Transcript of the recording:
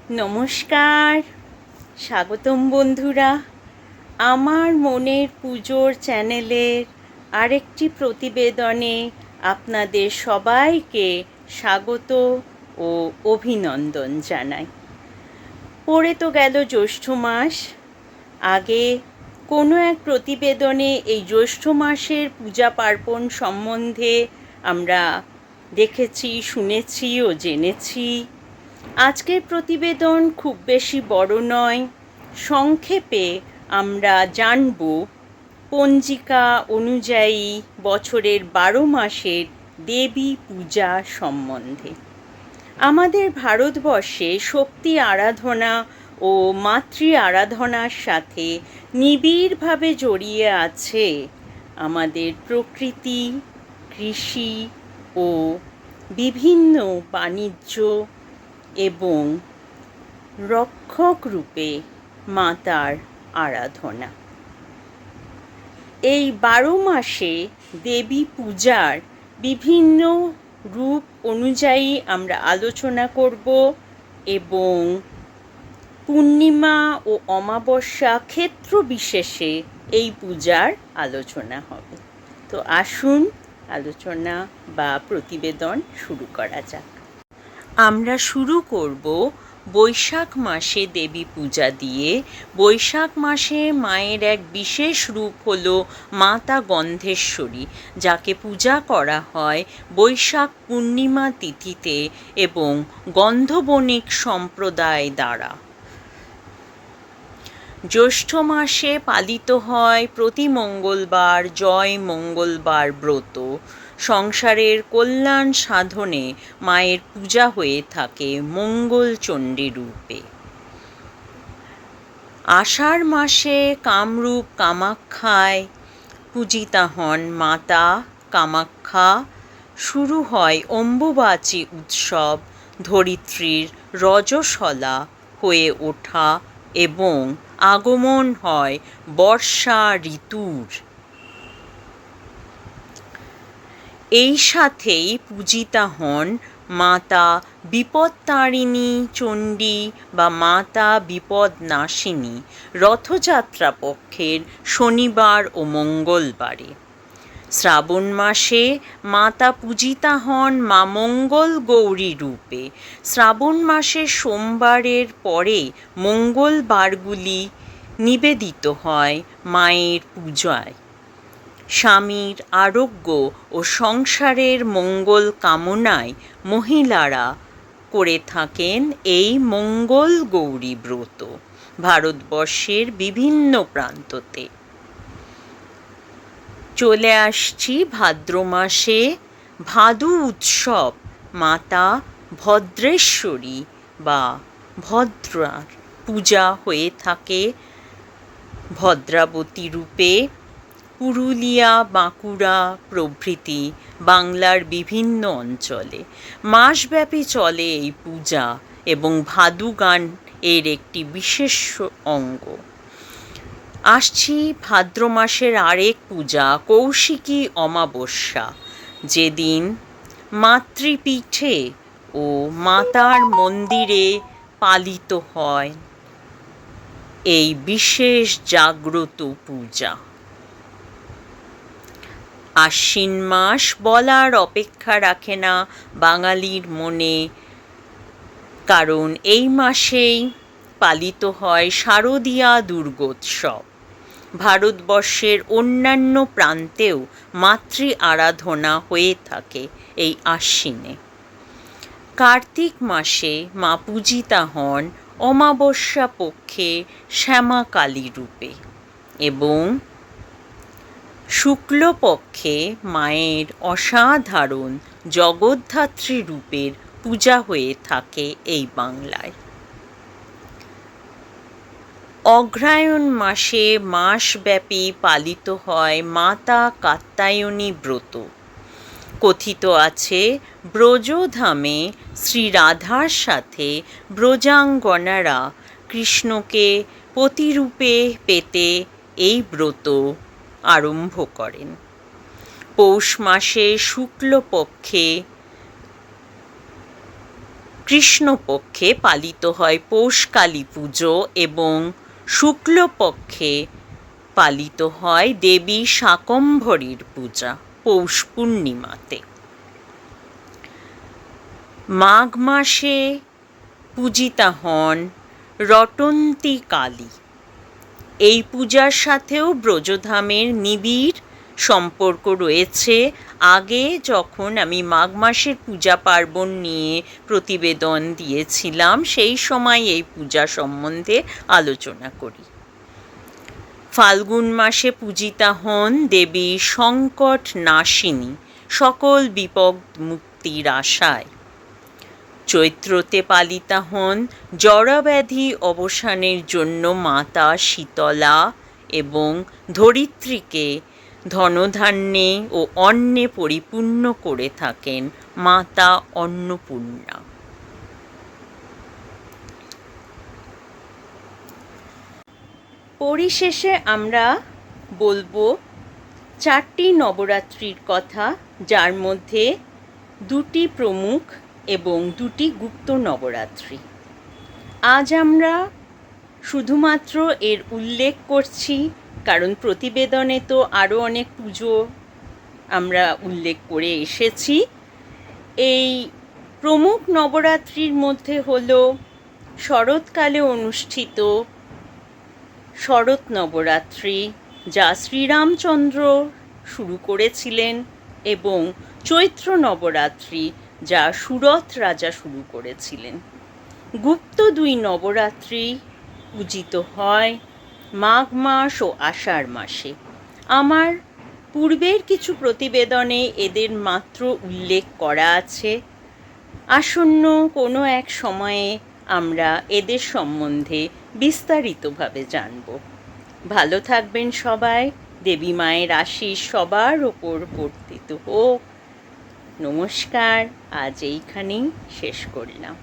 নমস্কার, স্বাগতম বন্ধুরা। আমার মনের পুজোর চ্যানেলের আরেকটি প্রতিবেদনে আপনাদের সবাইকে স্বাগত ও অভিনন্দন জানাই। পড়ে তো গেল জ্যৈষ্ঠ মাস। আগে কোনো এক প্রতিবেদনে এই জ্যৈষ্ঠ মাসের পূজা পার্বণ সম্বন্ধে আমরা দেখেছি, শুনেছি ও জেনেছি। আজকের প্রতিবেদন খুব বেশি বড় নয়। সংক্ষেপে আমরা জানব পঞ্জিকা অনুযায়ী বছরের 12 মাসের দেবী পূজা সম্বন্ধে। আমাদের ভারতবর্ষে শক্তি আরাধনা ও মাতৃ আরাধনার সাথে নিবিড়ভাবে জড়িয়ে আছে আমাদের প্রকৃতি, কৃষি ও বিভিন্ন বাণিজ্য এবং রক্ষক রূপে মাতার আরাধনা। এই 12 মাসে দেবী পূজার বিভিন্ন রূপ অনুযায়ী আমরা আলোচনা করব এবং পূর্ণিমা ও অমাবস্যা ক্ষেত্র বিশেষে এই পূজার আলোচনা হবে। তো আসুন আলোচনা বা প্রতিবেদন শুরু করা যাক। আমরা শুরু করব বৈশাখ মাসে দেবী পূজা দিয়ে। বৈশাখ মাসে মায়ের এক বিশেষ রূপ হলো মাতা গন্ধেশ্বরী, যাকে পূজা করা হয় বৈশাখ পূর্ণিমা তিথিতে এবং গন্ধবণিক সম্প্রদায় দ্বারা। জ্যৈষ্ঠ মাসে পালিত হয় প্রতি মঙ্গলবার জয় মঙ্গলবার ব্রত। সংসারের কল্যাণ সাধনে মায়ের পূজা হয়ে থাকে মঙ্গলচণ্ডী রূপে। আষাঢ় মাসে কামরূপ কামাখ্যায় পূজিতা হন মাতা কামাখ্যা। শুরু হয় অম্বুবাচী উৎসব, ধরিত্রীর রজস্বলা হয়ে ওঠা এবং আগমন হয় বর্ষা ঋতুর। এই সাথেই পূজিতা হন মাতা বিপত্তারিণী চণ্ডী বা মাতা বিপদনাশিনী রথযাত্রা পক্ষের শনিবার ও মঙ্গলবারে। শ্রাবণ মাসে মাতা পূজিতা হন মা মঙ্গল গৌরী রূপে। শ্রাবণ মাসের সোমবারের পরে মঙ্গলবারগুলি নিবেদিত হয় মায়ের পূজায়। স্বামীর আরোগ্য ও সংসারের মঙ্গল কামনায় মহিলারা করে থাকেন এই মঙ্গল গৌরী ব্রত ভারতবর্ষের বিভিন্ন প্রান্ততে। চলে আসছি ভাদ্র মাসে ভাদু উৎসব। মাতা ভদ্রেশ্বরী বা ভদ্রার পূজা হয়ে থাকে ভদ্রাবতী রূপে। পুরুলিয়া, বাঁকুড়া প্রভৃতি বাংলার বিভিন্ন অঞ্চলে মাসব্যাপী চলে এই পূজা এবং ভাদু গান এর একটি বিশেষ অঙ্গ। আসছি ভাদ্র মাসের আরেক পূজা কৌশিকী অমাবস্যা, যেদিন মাতৃপীঠে ও মাতার মন্দিরে পালিত হয় এই বিশেষ জাগ্রত পূজা। আশ্বিন মাস বলার অপেক্ষা রাখে না বাঙালির মনে, কারণ এই মাসেই পালিত হয় শারদীয়া দুর্গোৎসব। ভারতবর্ষের অন্যান্য প্রান্তেও মাতৃ আরাধনা হয়ে থাকে এই আশ্বিনে। কার্তিক মাসে মা পূজিতা হন অমাবস্যা পক্ষে শ্যামাকালী রূপে এবং শুক্লপক্ষে মায়ের অসাধারণ জগদ্ধাত্রী রূপের পূজা হয়ে থাকে এই বাংলায়। অগ্রহায়ণ মাসে মাসব্যাপী পালিত হয় মাতা কাত্যায়নী ব্রত। কথিত আছে ব্রজধামে শ্রীরাধার সাথে ব্রজাঙ্গনারা কৃষ্ণকে পতিরূপে পেতে এই ব্রত আরম্ভ করেন। পৌষ মাসে শুক্লপক্ষে কৃষ্ণপক্ষে পালিত হয় পৌষ কালী পুজো এবং শুক্লপক্ষে পালিত হয় দেবী শাকম্ভরীর পূজা পৌষ পূর্ণিমাতে। মাঘ মাসে পূজিতা হন রটন্তী কালী। এই পূজার সাথেও ব্রজধামের নিবিড় সম্পর্ক রয়েছে। আগে যখন আমি মাঘ মাসের পূজা পার্বণ নিয়ে প্রতিবেদন দিয়েছিলাম, সেই সময় এই পূজা সম্বন্ধে আলোচনা করি। ফাল্গুন মাসে পূজিতা হন দেবী সংকট নাশিনী, সকল বিপদ মুক্তির আশায়। চৈত্রতে পালিতা হন জরাব্যাধি অবসানের জন্য মাতা শীতলা এবং ধরিত্রীকে ধনধান্যে ও অন্নে পরিপূর্ণ করে থাকেন মাতা অন্নপূর্ণা। পরিশেষে আমরা বলবো 4টি নবরাত্রির কথা, যার মধ্যে 2টি প্রমুখ এবং 2টি গুপ্ত নবরাত্রি। আজ আমরা শুধুমাত্র এর উল্লেখ করছি, কারণ প্রতিবেদনে তো আরও অনেক পুজো আমরা উল্লেখ করে এসেছি। এই প্রমুখ নবরাত্রির মধ্যে হলো শরৎকালে অনুষ্ঠিত শরৎ নবরাত্রি, যা শ্রীরামচন্দ্র শুরু করেছিলেন, এবং চৈত্র নবরাত্রি, যা সুরথ রাজা শুরু করেছিলেন। গুপ্ত 2 নবরাত্রি পূজিত হয় মাঘ মাস ও আষাঢ় মাসে। আমার পূর্বের কিছু প্রতিবেদনে এদের মাত্র উল্লেখ করা আছে। আসন্ন কোনো এক সময়ে আমরা এদের সম্বন্ধে বিস্তারিতভাবে জানব। ভালো থাকবেন সবাই। দেবী মায়ের আশীষ সবার ওপর বর্তিত হোক। নমস্কার। আজ এইখানেই শেষ করলাম।